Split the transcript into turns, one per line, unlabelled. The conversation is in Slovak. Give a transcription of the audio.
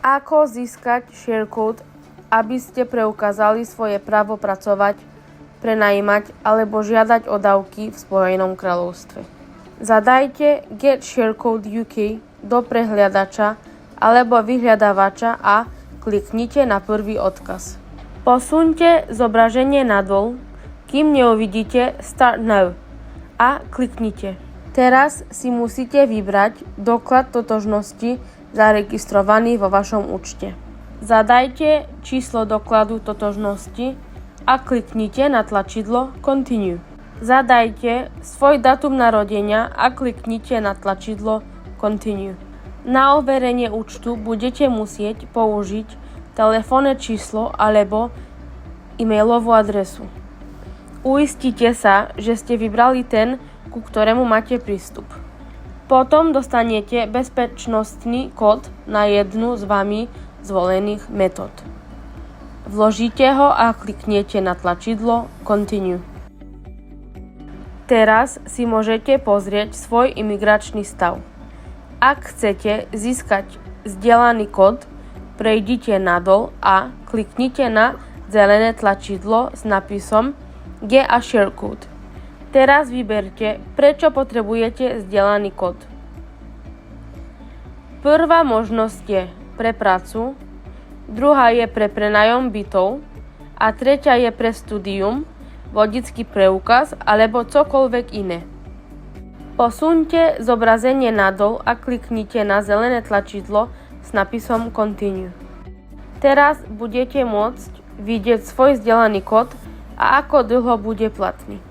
Ako získať sharecode, aby ste preukázali svoje právo pracovať, prenajímať alebo žiadať o dávky v Spojenom kráľovstve. Zadajte Get Sharecode UK do prehliadača alebo vyhľadávača a kliknite na prvý odkaz. Posuňte zobrazenie nadol, kým neuvidíte Start Now a kliknite. Teraz si musíte vybrať doklad totožnosti zaregistrovaný vo vašom účte. Zadajte číslo dokladu totožnosti a kliknite na tlačidlo Continue. Zadajte svoj dátum narodenia a kliknite na tlačidlo Continue. Na overenie účtu budete musieť použiť telefónne číslo alebo e-mailovú adresu. Uistite sa, že ste vybrali ten, ku ktorému máte prístup. Potom dostanete bezpečnostný kód na jednu z vami zvolených metód. Vložíte ho a kliknete na tlačidlo Continue. Teraz si môžete pozrieť svoj imigračný stav. Ak chcete získať zdieľaný kód, prejdite nadol a kliknite na zelené tlačidlo s nápisom Get a Sharecode. Teraz vyberte, prečo potrebujete zdieľaný kód. Prvá možnosť je pre prácu, druhá je pre prenájom bytov a tretia je pre studium, vodický preukaz alebo čokoľvek iné. Posuňte zobrazenie nadol a kliknite na zelené tlačidlo s nápisom Continue. Teraz budete môcť vidieť svoj zdieľaný kód a ako dlho bude platný.